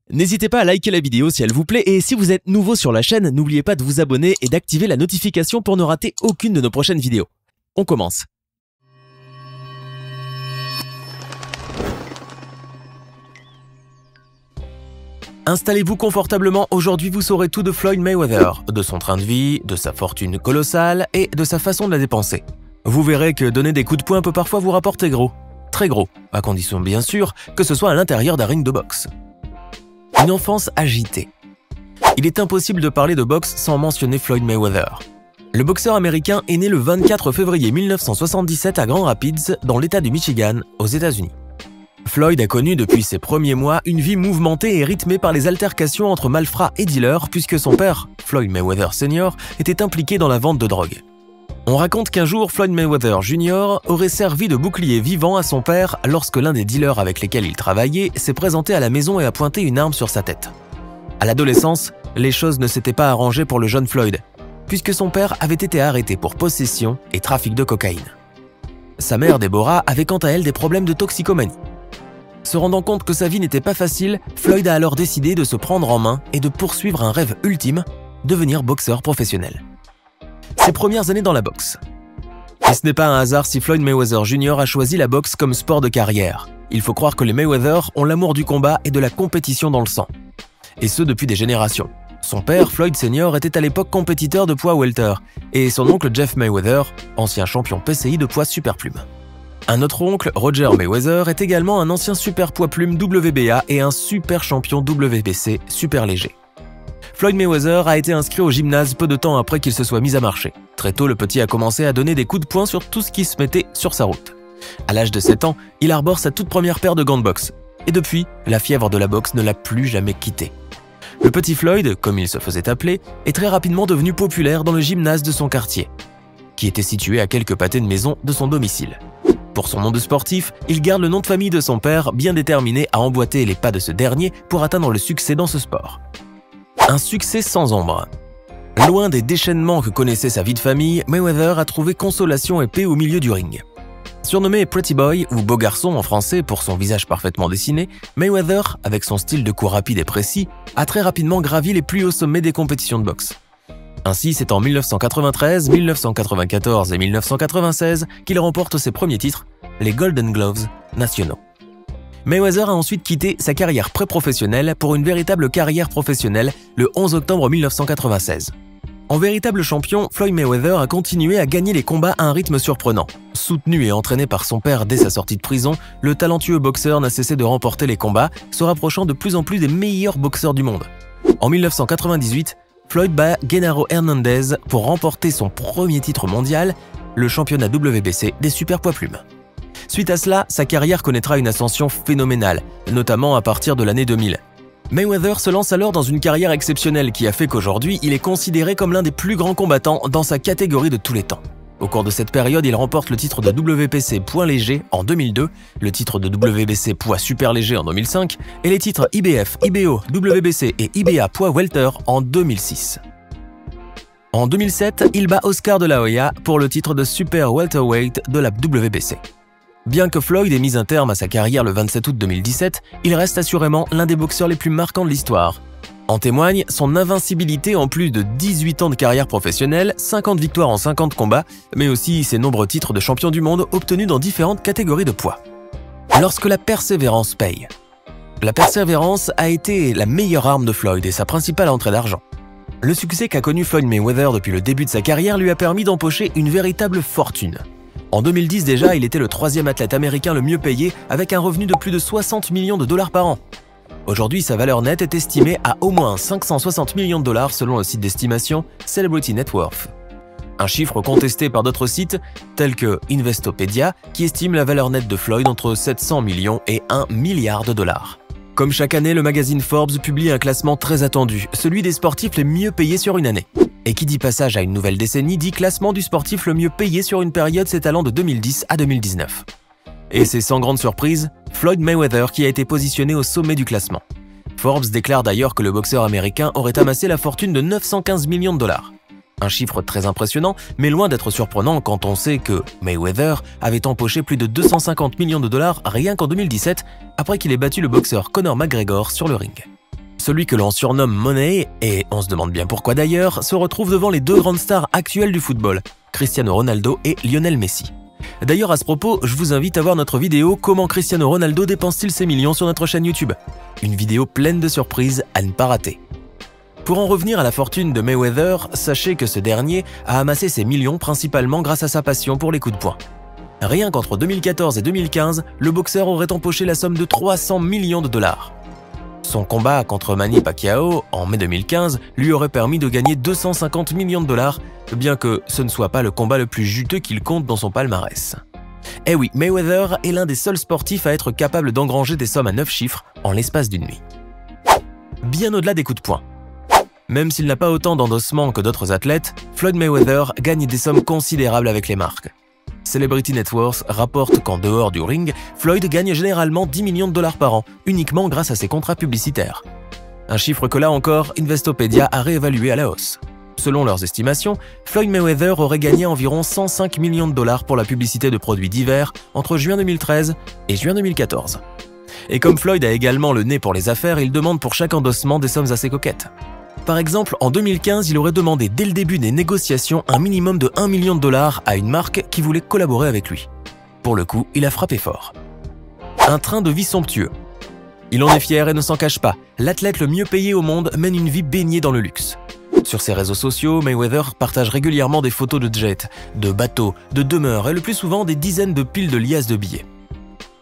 N'hésitez pas à liker la vidéo si elle vous plaît et si vous êtes nouveau sur la chaîne, n'oubliez pas de vous abonner et d'activer la notification pour ne rater aucune de nos prochaines vidéos. On commence. Installez-vous confortablement, aujourd'hui vous saurez tout de Floyd Mayweather, de son train de vie, de sa fortune colossale et de sa façon de la dépenser. Vous verrez que donner des coups de poing peut parfois vous rapporter gros, très gros, à condition bien sûr que ce soit à l'intérieur d'un ring de boxe. Une enfance agitée. Il est impossible de parler de boxe sans mentionner Floyd Mayweather. Le boxeur américain est né le 24 février 1977 à Grand Rapids, dans l'État du Michigan, aux États-Unis. Floyd a connu depuis ses premiers mois une vie mouvementée et rythmée par les altercations entre malfrats et dealers puisque son père, Floyd Mayweather Sr., était impliqué dans la vente de drogue. On raconte qu'un jour, Floyd Mayweather Jr. aurait servi de bouclier vivant à son père lorsque l'un des dealers avec lesquels il travaillait s'est présenté à la maison et a pointé une arme sur sa tête. À l'adolescence, les choses ne s'étaient pas arrangées pour le jeune Floyd, puisque son père avait été arrêté pour possession et trafic de cocaïne. Sa mère, Deborah, avait quant à elle des problèmes de toxicomanie. Se rendant compte que sa vie n'était pas facile, Floyd a alors décidé de se prendre en main et de poursuivre un rêve ultime, devenir boxeur professionnel. Ses premières années dans la boxe. Et ce n'est pas un hasard si Floyd Mayweather Jr. a choisi la boxe comme sport de carrière. Il faut croire que les Mayweather ont l'amour du combat et de la compétition dans le sang. Et ce depuis des générations. Son père, Floyd Sr., était à l'époque compétiteur de poids welter, et son oncle Jeff Mayweather, ancien champion PCI de poids superplume. Un autre oncle, Roger Mayweather, est également un ancien super poids plume WBA et un super champion WBC super léger. Floyd Mayweather a été inscrit au gymnase peu de temps après qu'il se soit mis à marcher. Très tôt, le petit a commencé à donner des coups de poing sur tout ce qui se mettait sur sa route. À l'âge de 7 ans, il arbore sa toute première paire de gants de boxe. Et depuis, la fièvre de la boxe ne l'a plus jamais quitté. Le petit Floyd, comme il se faisait appeler, est très rapidement devenu populaire dans le gymnase de son quartier, qui était situé à quelques pâtés de maison de son domicile. Pour son nom de sportif, il garde le nom de famille de son père, bien déterminé à emboîter les pas de ce dernier pour atteindre le succès dans ce sport. Un succès sans ombre. Loin des déchaînements que connaissait sa vie de famille, Mayweather a trouvé consolation et paix au milieu du ring. Surnommé Pretty Boy, ou Beau Garçon en français pour son visage parfaitement dessiné, Mayweather, avec son style de coup rapide et précis, a très rapidement gravi les plus hauts sommets des compétitions de boxe. Ainsi, c'est en 1993, 1994 et 1996 qu'il remporte ses premiers titres, les Golden Gloves nationaux. Mayweather a ensuite quitté sa carrière pré-professionnelle pour une véritable carrière professionnelle le 11 octobre 1996. En véritable champion, Floyd Mayweather a continué à gagner les combats à un rythme surprenant. Soutenu et entraîné par son père dès sa sortie de prison, le talentueux boxeur n'a cessé de remporter les combats, se rapprochant de plus en plus des meilleurs boxeurs du monde. En 1998, Floyd bat Genaro Hernandez pour remporter son premier titre mondial, le championnat WBC des super poids plumes. Suite à cela, sa carrière connaîtra une ascension phénoménale, notamment à partir de l'année 2000. Mayweather se lance alors dans une carrière exceptionnelle qui a fait qu'aujourd'hui, il est considéré comme l'un des plus grands combattants dans sa catégorie de tous les temps. Au cours de cette période, il remporte le titre de WPC poids léger en 2002, le titre de WBC poids super léger en 2005 et les titres IBF, IBO, WBC et IBA poids welter en 2006. En 2007, il bat Oscar de la Hoya pour le titre de super welterweight de la WBC. Bien que Floyd ait mis un terme à sa carrière le 27 août 2017, il reste assurément l'un des boxeurs les plus marquants de l'histoire. En témoigne son invincibilité en plus de 18 ans de carrière professionnelle, 50 victoires en 50 combats, mais aussi ses nombreux titres de champion du monde obtenus dans différentes catégories de poids. Lorsque la persévérance paye. La persévérance a été la meilleure arme de Floyd et sa principale entrée d'argent. Le succès qu'a connu Floyd Mayweather depuis le début de sa carrière lui a permis d'empocher une véritable fortune. En 2010 déjà, il était le 3e athlète américain le mieux payé avec un revenu de plus de 60 millions de dollars par an. Aujourd'hui, sa valeur nette est estimée à au moins 560 millions de dollars selon le site d'estimation Celebrity Net Worth. Un chiffre contesté par d'autres sites tels que Investopedia qui estime la valeur nette de Floyd entre 700 millions et 1 milliard de dollars. Comme chaque année, le magazine Forbes publie un classement très attendu, celui des sportifs les mieux payés sur une année. Et qui dit passage à une nouvelle décennie dit classement du sportif le mieux payé sur une période s'étalant de 2010 à 2019. Et c'est sans grande surprise, Floyd Mayweather qui a été positionné au sommet du classement. Forbes déclare d'ailleurs que le boxeur américain aurait amassé la fortune de 915 millions de dollars. Un chiffre très impressionnant, mais loin d'être surprenant quand on sait que Mayweather avait empoché plus de 250 millions de dollars rien qu'en 2017, après qu'il ait battu le boxeur Conor McGregor sur le ring. Celui que l'on surnomme Money, et on se demande bien pourquoi d'ailleurs, se retrouve devant les deux grandes stars actuelles du football, Cristiano Ronaldo et Lionel Messi. D'ailleurs à ce propos, je vous invite à voir notre vidéo « Comment Cristiano Ronaldo dépense-t-il ses millions » sur notre chaîne YouTube. Une vidéo pleine de surprises à ne pas rater. Pour en revenir à la fortune de Mayweather, sachez que ce dernier a amassé ses millions principalement grâce à sa passion pour les coups de poing. Rien qu'entre 2014 et 2015, le boxeur aurait empoché la somme de 300 millions de dollars. Son combat contre Manny Pacquiao en mai 2015 lui aurait permis de gagner 250 millions de dollars, bien que ce ne soit pas le combat le plus juteux qu'il compte dans son palmarès. Eh oui, Mayweather est l'un des seuls sportifs à être capable d'engranger des sommes à 9 chiffres en l'espace d'une nuit. Bien au-delà des coups de poing. Même s'il n'a pas autant d'endossements que d'autres athlètes, Floyd Mayweather gagne des sommes considérables avec les marques. Celebrity Net Worth rapporte qu'en dehors du ring, Floyd gagne généralement 10 millions de dollars par an, uniquement grâce à ses contrats publicitaires. Un chiffre que là encore, Investopedia a réévalué à la hausse. Selon leurs estimations, Floyd Mayweather aurait gagné environ 105 millions de dollars pour la publicité de produits divers entre juin 2013 et juin 2014. Et comme Floyd a également le nez pour les affaires, il demande pour chaque endossement des sommes assez coquettes. Par exemple, en 2015, il aurait demandé dès le début des négociations un minimum de 1 million de dollars à une marque qui voulait collaborer avec lui. Pour le coup, il a frappé fort. Un train de vie somptueux. Il en est fier et ne s'en cache pas. L'athlète le mieux payé au monde mène une vie baignée dans le luxe. Sur ses réseaux sociaux, Mayweather partage régulièrement des photos de jets, de bateaux, de demeures et le plus souvent des dizaines de piles de liasses de billets.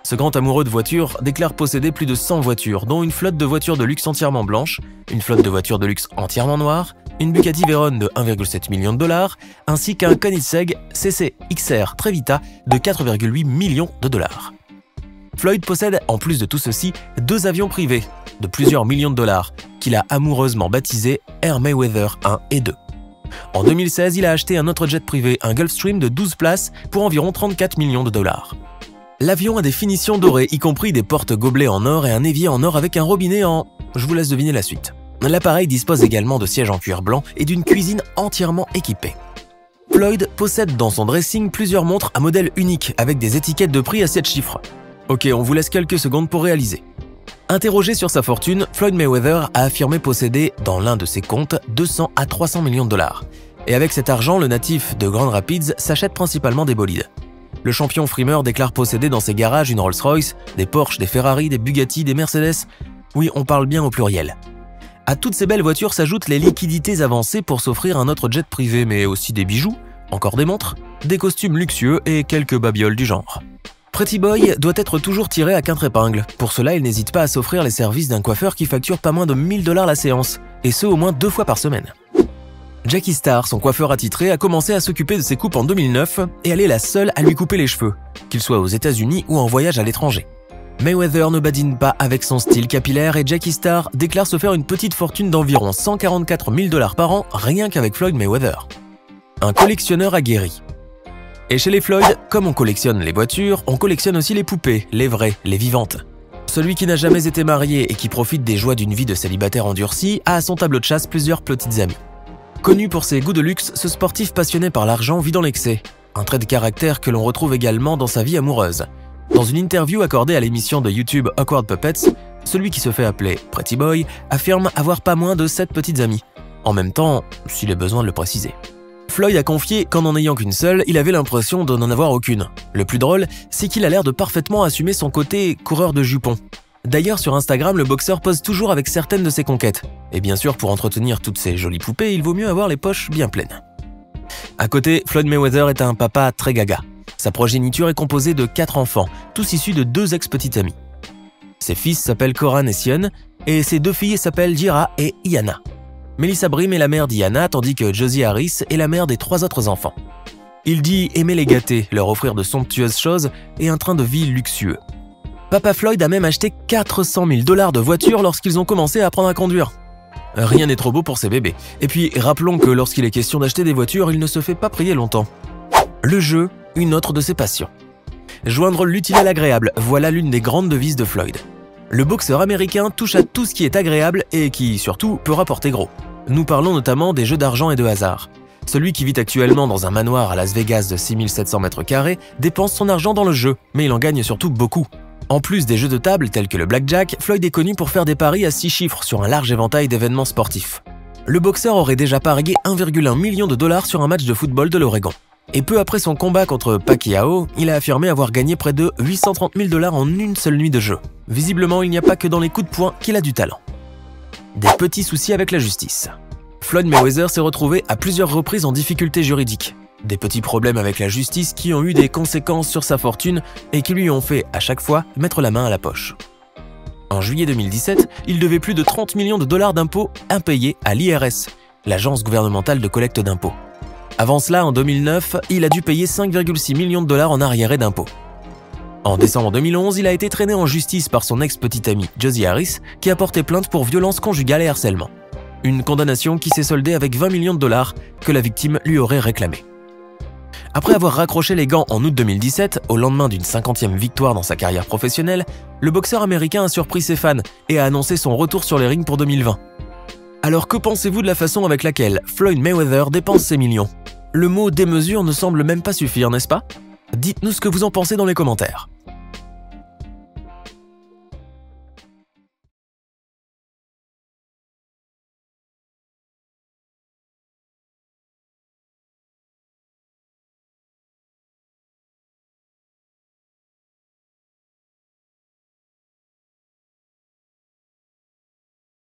Ce grand amoureux de voitures déclare posséder plus de 100 voitures, dont une flotte de voitures de luxe entièrement blanches, une flotte de voitures de luxe entièrement noires, une Bugatti Veyron de 1,7 million de dollars, ainsi qu'un Koenigsegg CC XR Trevita de 4,8 millions de dollars. Floyd possède, en plus de tout ceci, 2 avions privés de plusieurs millions de dollars, qu'il a amoureusement baptisés Air Mayweather 1 et 2. En 2016, il a acheté un autre jet privé, un Gulfstream de 12 places pour environ 34 millions de dollars. L'avion a des finitions dorées, y compris des portes-gobelets en or et un évier en or avec un robinet en... Je vous laisse deviner la suite. L'appareil dispose également de sièges en cuir blanc et d'une cuisine entièrement équipée. Floyd possède dans son dressing plusieurs montres à modèle unique avec des étiquettes de prix à 7 chiffres. Ok, on vous laisse quelques secondes pour réaliser. Interrogé sur sa fortune, Floyd Mayweather a affirmé posséder, dans l'un de ses comptes, 200 à 300 millions de dollars. Et avec cet argent, le natif de Grand Rapids s'achète principalement des bolides. Le champion frimeur déclare posséder dans ses garages une Rolls-Royce, des Porsche, des Ferrari, des Bugatti, des Mercedes. Oui, on parle bien au pluriel. À toutes ces belles voitures s'ajoutent les liquidités avancées pour s'offrir un autre jet privé, mais aussi des bijoux, encore des montres, des costumes luxueux et quelques babioles du genre. Pretty Boy doit être toujours tiré à quatre épingles. Pour cela, il n'hésite pas à s'offrir les services d'un coiffeur qui facture pas moins de 1000 $ la séance, et ce au moins 2 fois par semaine. Jackie Starr, son coiffeur attitré, a commencé à s'occuper de ses coupes en 2009 et elle est la seule à lui couper les cheveux, qu'il soit aux États-Unis ou en voyage à l'étranger. Mayweather ne badine pas avec son style capillaire et Jackie Starr déclare se faire une petite fortune d'environ 144 000 $ par an rien qu'avec Floyd Mayweather. Un collectionneur aguerri. Et chez les Floyd, comme on collectionne les voitures, on collectionne aussi les poupées, les vraies, les vivantes. Celui qui n'a jamais été marié et qui profite des joies d'une vie de célibataire endurci a à son tableau de chasse plusieurs petites amies. Connu pour ses goûts de luxe, ce sportif passionné par l'argent vit dans l'excès, un trait de caractère que l'on retrouve également dans sa vie amoureuse. Dans une interview accordée à l'émission de YouTube Awkward Puppets, celui qui se fait appeler Pretty Boy affirme avoir pas moins de 7 petites amies. En même temps, s'il est besoin de le préciser. Floyd a confié qu'en n'en ayant qu'une seule, il avait l'impression de n'en avoir aucune. Le plus drôle, c'est qu'il a l'air de parfaitement assumer son côté coureur de jupons. D'ailleurs, sur Instagram, le boxeur pose toujours avec certaines de ses conquêtes. Et bien sûr, pour entretenir toutes ces jolies poupées, il vaut mieux avoir les poches bien pleines. À côté, Floyd Mayweather est un papa très gaga. Sa progéniture est composée de 4 enfants, tous issus de 2 ex-petites amies. Ses fils s'appellent Coran et Sion, et ses 2 filles s'appellent Jira et Iana. Melissa Brim est la mère d'Iana, tandis que Josie Harris est la mère des 3 autres enfants. Il dit aimer les gâter, leur offrir de somptueuses choses et un train de vie luxueux. Papa Floyd a même acheté 400 000 $ de voitures lorsqu'ils ont commencé à apprendre à conduire. Rien n'est trop beau pour ces bébés. Et puis, rappelons que lorsqu'il est question d'acheter des voitures, il ne se fait pas prier longtemps. Le jeu, une autre de ses passions. Joindre l'utile à l'agréable, voilà l'une des grandes devises de Floyd. Le boxeur américain touche à tout ce qui est agréable et qui, surtout, peut rapporter gros. Nous parlons notamment des jeux d'argent et de hasard. Celui qui vit actuellement dans un manoir à Las Vegas de 6700 m² dépense son argent dans le jeu, mais il en gagne surtout beaucoup. En plus des jeux de table tels que le blackjack, Floyd est connu pour faire des paris à 6 chiffres sur un large éventail d'événements sportifs. Le boxeur aurait déjà parié 1,1 million de dollars sur un match de football de l'Oregon. Et peu après son combat contre Pacquiao, il a affirmé avoir gagné près de 830 000 dollars en une seule nuit de jeu. Visiblement, il n'y a pas que dans les coups de poing qu'il a du talent. Des petits soucis avec la justice. Floyd Mayweather s'est retrouvé à plusieurs reprises en difficulté juridique. Des petits problèmes avec la justice qui ont eu des conséquences sur sa fortune et qui lui ont fait, à chaque fois, mettre la main à la poche. En juillet 2017, il devait plus de 30 millions de dollars d'impôts impayés à l'IRS, l'agence gouvernementale de collecte d'impôts. Avant cela, en 2009, il a dû payer 5,6 millions de dollars en arriérés d'impôts. En décembre 2011, il a été traîné en justice par son ex-petite amie Josie Harris, qui a porté plainte pour violence conjugale et harcèlement. Une condamnation qui s'est soldée avec 20 millions de dollars que la victime lui aurait réclamé. Après avoir raccroché les gants en août 2017, au lendemain d'une 50e victoire dans sa carrière professionnelle, le boxeur américain a surpris ses fans et a annoncé son retour sur les rings pour 2020. Alors que pensez-vous de la façon avec laquelle Floyd Mayweather dépense ses millions? Le mot démesure ne semble même pas suffire, n'est-ce pas? Dites-nous ce que vous en pensez dans les commentaires.